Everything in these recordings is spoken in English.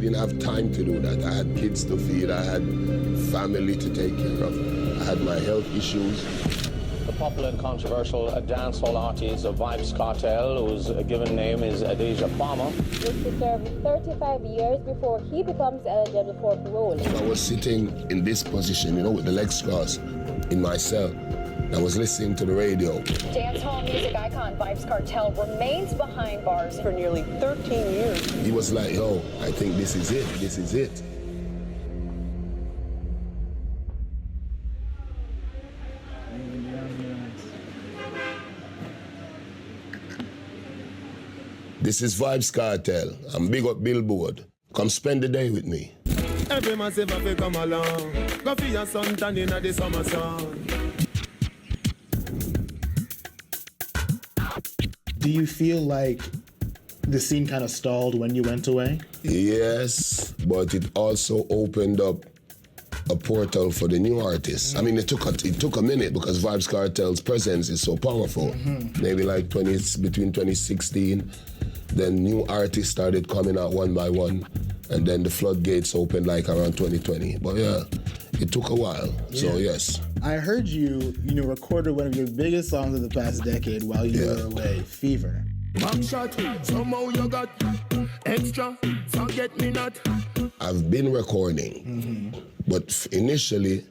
didn't have time to do that. I had kids to feed, I had family to take care of, I had my health issues. The popular and controversial dancehall artist of Vybs Kartel, whose given name is Deja Palmer, was to serve 35 years before he becomes eligible for parole. I was sitting in this position, you know, with the legs crossed in my cell. I was listening to the radio. Dancehall music icon Vybs Kartel remains behind bars for nearly 13 years. He was like, yo, I think this is it, this is it. This is Vybs Kartel. I'm big up Billboard. Come spend the day with me. Every massive have come along. Go for your sun tan in the summer sun. Do you feel like the scene kind of stalled when you went away? Yes, but it also opened up a portal for the new artists. I mean, it took a minute because Vybs Kartel's presence is so powerful. Maybe like between 2016, then new artists started coming out one by one, and then the floodgates opened like around 2020. But yeah, it took a while, so yes. I heard you recorded one of your biggest songs of the past decade while you were away, Fever. Back shot, somehow you got extra, forget me not. I've been recording, but initially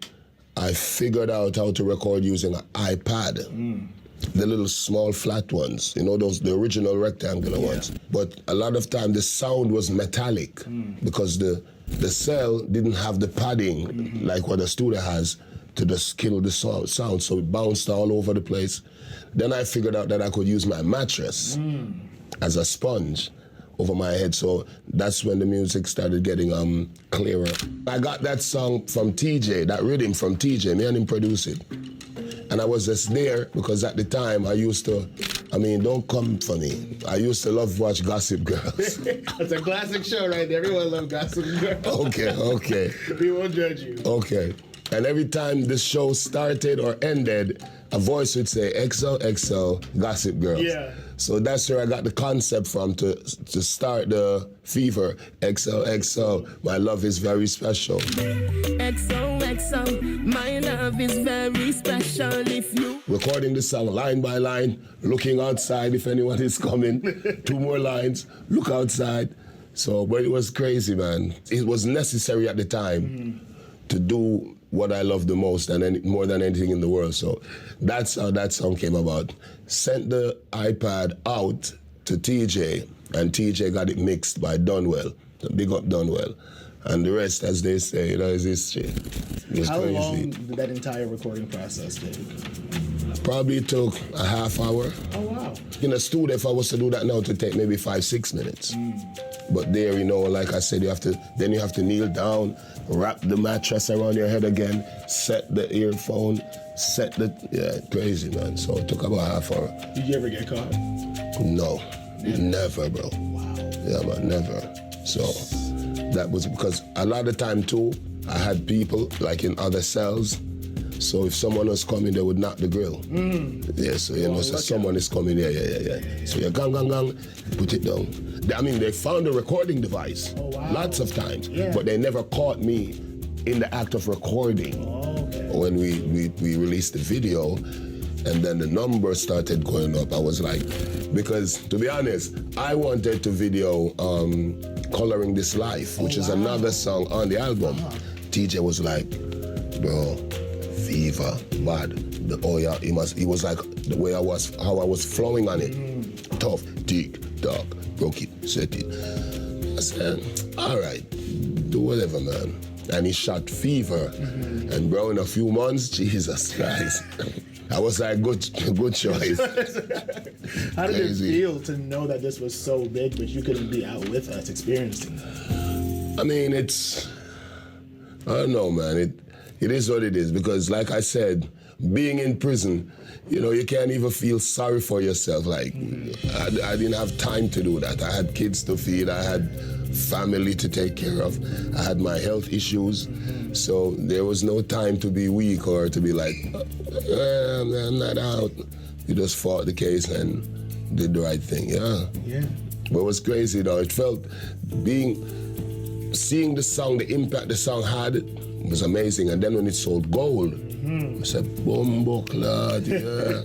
I figured out how to record using an iPad. The little small flat ones, you know, the original rectangular ones. But a lot of time the sound was metallic because the cell didn't have the padding like what the studio has to just kill the sound, so it bounced all over the place. Then I figured out that I could use my mattress as a sponge over my head, so that's when the music started getting clearer. I got that song from TJ, that rhythm from TJ, me and him produced it. And I was just there because at the time I used to, don't come for me. I used to love watch Gossip Girls. It's a classic show right there. Everyone loves Gossip Girls. Okay. We won't judge you. Okay. And every time the show started or ended, a voice would say, XOXO, Gossip Girls. Yeah. So that's where I got the concept from to start the Fever. XOXO, my love is very special. XOXO, my love is very special if you... Recording the song line by line, looking outside if anyone is coming. 2 more lines, look outside. So, but it was crazy, man. It was necessary at the time to do what I love the most and more than anything in the world. So that's how that song came about. Sent the iPad out to TJ, and TJ got it mixed by Dunwell. Big up Dunwell. And the rest, as they say, is history. How long did that entire recording process take? Probably took a half hour. Oh, wow. In a studio, if I was to do that now, it would take maybe 5-6 minutes. But there, like I said, you have to kneel down, wrap the mattress around your head again, set the earphone, crazy, man. So it took about half hour. Did you ever get caught? No, never, bro. Wow. Yeah, man, never. So that was because a lot of time too, I had people like in other cells. So if someone was coming, they would knock the grill. Yeah, so so someone is coming, yeah. So you gang, put it down. They found a recording device lots of times, but they never caught me in the act of recording. When we released the video, and then the numbers started going up, I was like, because to be honest, I wanted to video Coloring This Life, which is another song on the album. TJ was like, bro, Fever, bad. He was like the way how I was flowing on it. Tough, tick, tock, broke it, set it. I said, all right, do whatever, man. And he shot Fever, and bro, in a few months, Jesus Christ. I was like, good choice. How did it feel to know that this was so big, but you couldn't be out with us experiencing that? I don't know, man. It is what it is, because like I said, being in prison, you can't even feel sorry for yourself. Like, I didn't have time to do that. I had kids to feed, I had family to take care of, I had my health issues, so there was no time to be weak or to be like, I'm not out. You just fought the case and did the right thing, yeah. But it was crazy though. It felt seeing the song, the impact the song had was amazing. And then when it sold gold, I said, Bumbo Clad, yeah.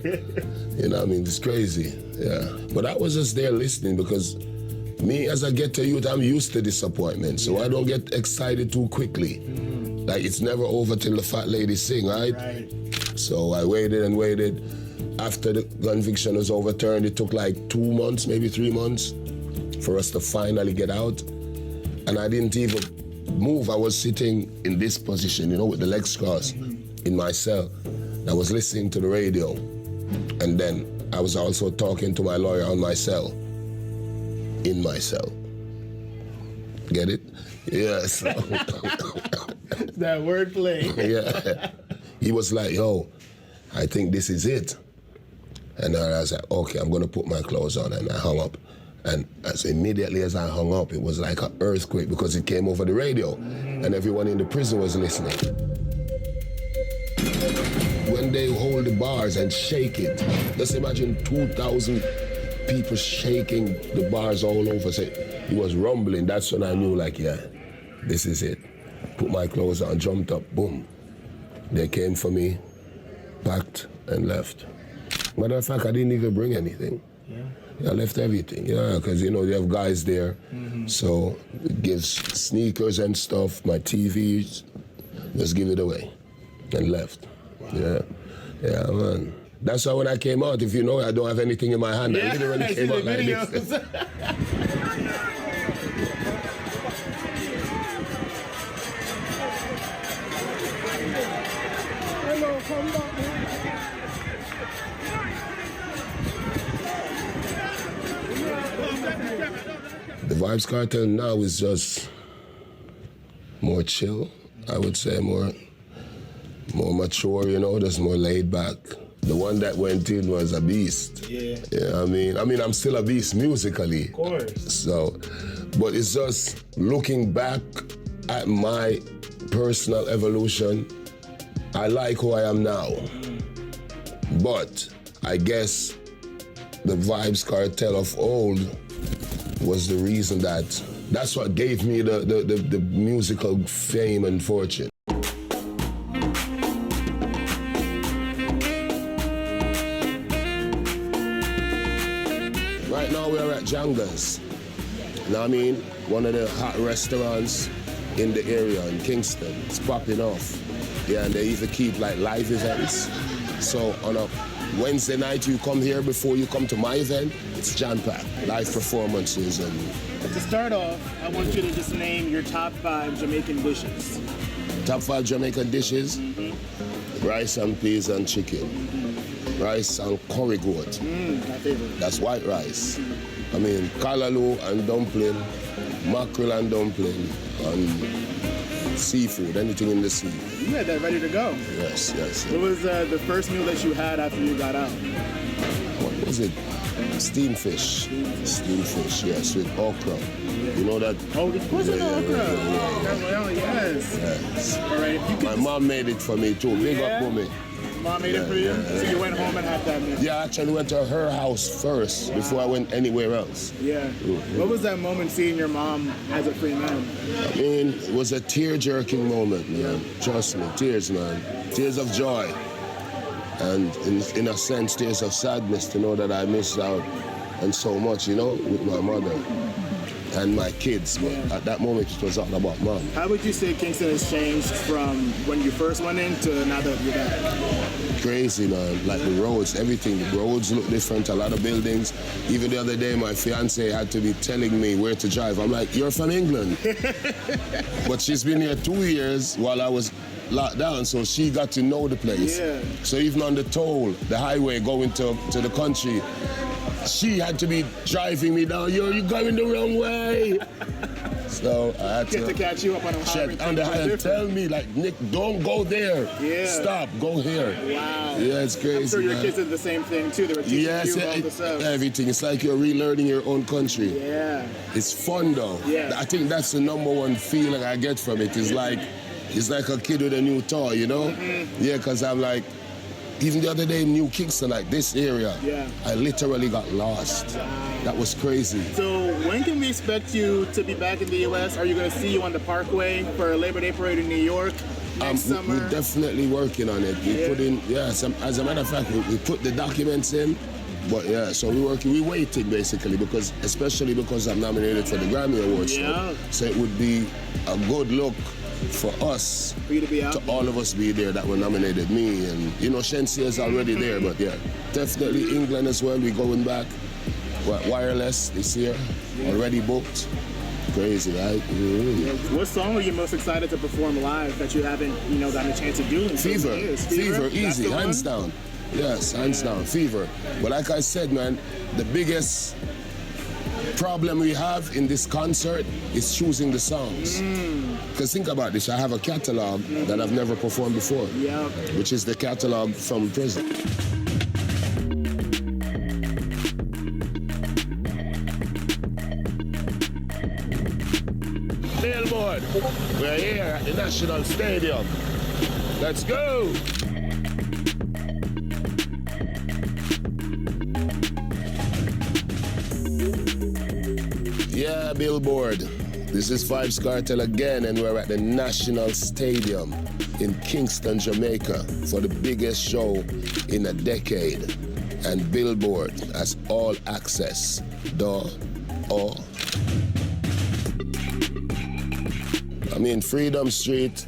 You know what I mean? It's crazy, yeah. But I was just there listening because me, as I get to youth, I'm used to disappointment, so I don't get excited too quickly. Like, it's never over till the fat lady sing, right? So I waited and waited. After the conviction was overturned, it took like 2 months, maybe 3 months, for us to finally get out. And I didn't even move. I was sitting in this position, you know, with the legs crossed in my cell. I was listening to the radio. And then I was also talking to my lawyer on my cell. In my cell. Get it? Yes. That wordplay. Yeah. He was like, yo, I think this is it. And I was like, okay, I'm gonna put my clothes on, and I hung up. And as immediately as I hung up, it was like an earthquake because it came over the radio and everyone in the prison was listening. When they hold the bars and shake it, just imagine 2,000 people shaking the bars all over. So it was rumbling. That's when I knew, like, yeah, this is it. Put my clothes on, jumped up, boom. They came for me, packed, and left. Matter of fact, I didn't even bring anything. I left everything, because, you know, they have guys there. So it gives sneakers and stuff, my TVs, just give it away, and left. Wow. Yeah, man. That's why when I came out, if you know, I don't have anything in my hand. I literally came out like this. Hello, come back. The Vybs Kartel now is just more chill, I would say, more mature, you know, just more laid back. The one that went in was a beast. Yeah. Yeah, I mean, I'm still a beast musically. Of course. So, but it's just looking back at my personal evolution, I like who I am now. But I guess the Vybs Kartel of old was the reason that's what gave me the musical fame and fortune. Right now we're at Janga's. You know what I mean? One of the hot restaurants in the area in Kingston. It's popping off. Yeah, and they even keep like live events. So on a Wednesday night you come here before you come to my event, it's jam-packed. Live performances and... To start off, I want you to just name your top 5 Jamaican dishes. Top 5 Jamaican dishes? Rice and peas and chicken. Rice and curry goat. My favorite. That's white rice. I mean, kalaloo and dumpling, mackerel and dumpling, and seafood, anything in the sea. You had that ready to go. Yes. What was the first meal that you had after you got out? What was it? Steamed fish. Steamed fish, yes, with okra. You know that? Oh, of course it's okra. Yeah. Yes. All right. My mom made it for me too. Big up for me. Mom made it for you? So you went home and had that meal? Yeah, I actually went to her house first before I went anywhere else. Yeah. What was that moment seeing your mom as a free man? I mean, it was a tear-jerking moment, man. Trust me, tears, man. Tears of joy. And in a sense, tears of sadness to know that I missed out on so much, you know, with my mother and my kids. But at that moment, it was all about mom. How would you say Kingston has changed from when you first went in to now that you're back? Crazy, man. Like the roads, everything. The roads look different, a lot of buildings. Even the other day, my fiance had to be telling me where to drive. I'm like, you're from England. But she's been here 2 years while I was locked down, so she got to know the place. Yeah. So even on the toll, the highway going to the country, she had to be driving me down. You're going the wrong way. So I had to catch you up on the highway. On the highway, tell me, like, Nick, don't go there. Yeah. Stop, go here. Wow. Yeah, it's crazy. I'm sure your kids did the same thing too. They were teaching you all the stuff. Everything. It's like you're relearning your own country. Yeah. It's fun though. Yeah. I think that's the #1 feeling I get from it. It's like a kid with a new toy, you know? Yeah, because I'm like, even the other day in New Kingston, like this area, Yeah. I literally got lost. That was crazy. So when can we expect you to be back in the U.S.? Are you going to see you on the Parkway for a Labor Day parade in New York next summer? We're definitely working on it. We put in, as a matter of fact, we put the documents in. But yeah, so we're waiting basically especially because I'm nominated for the Grammy Awards. Yeah. So it would be a good look for us, For you to be out to there. all of us be there that were nominated. Me and, Shensia is already there, but yeah, definitely England as well. We're going back. Wireless this year, already booked. Crazy, right? Mm-hmm. What song are you most excited to perform live that you haven't, gotten a chance to do in so many Fever, years? Fever, That's easy, the hands one? down. Yes, hands down, Fever. But like I said, man, the biggest problem we have in this concert is choosing the songs. Because think about this, I have a catalog that I've never performed before, Yeah. which is the catalog from prison. Billboard, we're here at the National Stadium. Let's go! Yeah, Billboard. This is Vybs Kartel again, and we're at the National Stadium in Kingston, Jamaica, for the biggest show in a decade. And Billboard has all access. Freedom Street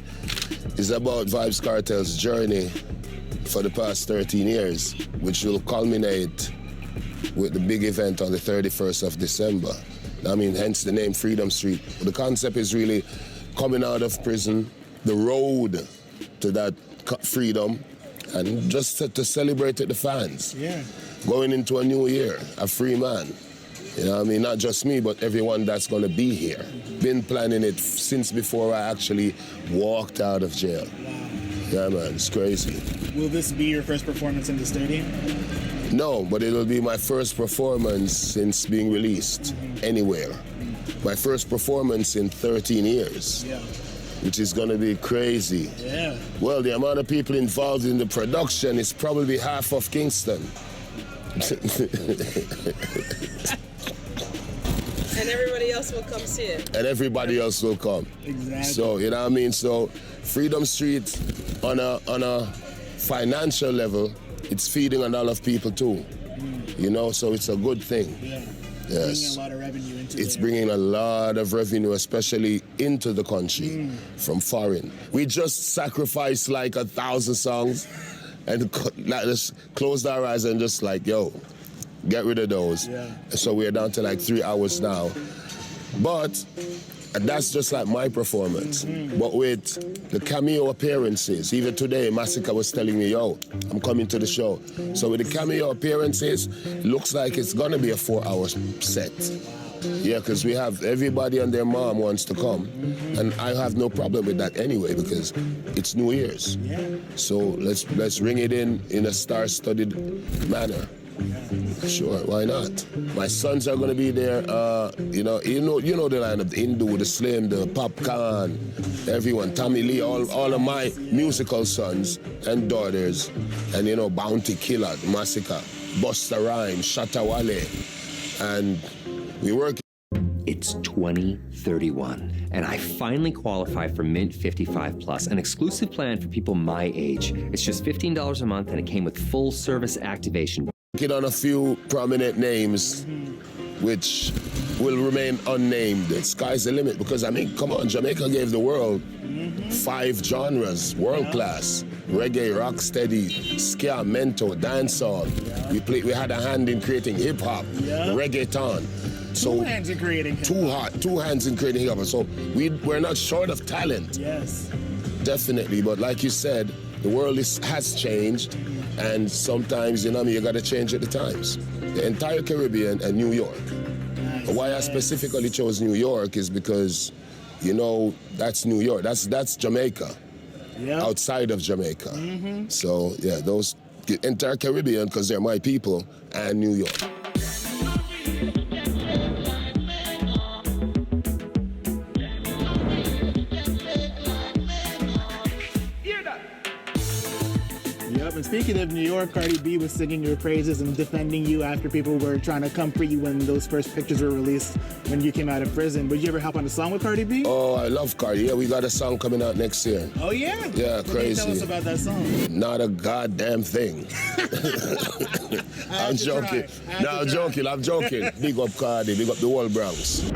is about Vybs Kartel's journey for the past 13 years, which will culminate with the big event on the 31st of December. Hence the name Freedom Street. The concept is really coming out of prison, the road to that freedom, and just to celebrate with the fans. Yeah. Going into a new year, a free man. Not just me, but everyone that's going to be here. Been planning it since before I actually walked out of jail. Wow. Yeah, man, it's crazy. Will this be your first performance in the stadium? No, but it'll be my first performance since being released anywhere. My first performance in 13 years, Yeah. which is going to be crazy. Yeah. Well, the amount of people involved in the production is probably half of Kingston. And everybody else will come see it. And everybody else will come. Exactly. So, So Freedom Street on a financial level, it's feeding a lot of people too. So it's a good thing. Yeah. Yes. Bringing a lot of revenue into It's there. bringing a lot of revenue, especially into the country from foreign. We just sacrificed like 1,000 songs and just closed our eyes and just get rid of those. Yeah. So we're down to 3 hours now. But that's just like my performance. But with the cameo appearances, even today, Massacre was telling me, yo, I'm coming to the show. So with the cameo appearances, looks like it's gonna be a 4-hour set. Yeah, because we have everybody and their mom wants to come. And I have no problem with that anyway, because it's New Year's. Yeah. So let's ring it in a star-studded manner. Sure, why not? My sons are gonna be there. You know the lineup: the Hindu, the Slim, the Popcorn, everyone. Tommy Lee, all of my musical sons and daughters, and Bounty Killer, Massacre, Busta Rhymes, Shatta Wale, and we work. It's 2031, and I finally qualify for Mint 55 Plus, an exclusive plan for people my age. It's just $15 a month, and it came with full service activation. Get on a few prominent names, which will remain unnamed. The sky's the limit, because come on, Jamaica gave the world 5 genres, world class: reggae, rocksteady, ska, mento, dancehall. We had a hand in creating hip hop, reggaeton. So 2 hands in creating hip-hop. 2 hands in creating hip hop. So we're not short of talent. Yes. Definitely, but like you said, the world has changed, and sometimes, you got to change at the times. The entire Caribbean and New York. Nice. Why I specifically chose New York is because, that's New York. That's Jamaica. Yeah. Outside of Jamaica. So, yeah, those, the entire Caribbean, because they're my people, and New York. speaking of New York, Cardi B was singing your praises and defending you after people were trying to come for you when those first pictures were released when you came out of prison. Would you ever help on a song with Cardi B? Oh, I love Cardi. Yeah, we got a song coming out next year. Oh, yeah? Yeah, What crazy. Can you tell us about that song? Not a goddamn thing. I'm joking. No, I'm joking. Big up Cardi, big up the whole Bronx.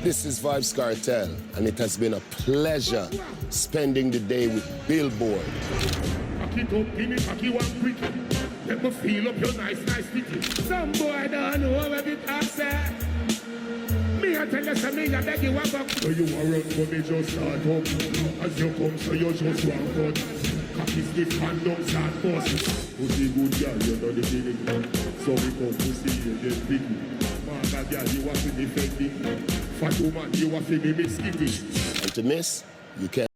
This is Vybs Kartel, and it has been a pleasure spending the day with Billboard. Let me feel up your nice titty. Some boy don't know where it talks at. Me I tell you something, I beg you one buck. So you warrant for me just start up. As you come, so you just walk out. Cocky stiff and don't start forcing. Pussy good girl, you know the feeling. So we come pussy, you get picky. Maga girl, you have to defend it. Fat woman, you have to be miss kitty. And to miss, you can't.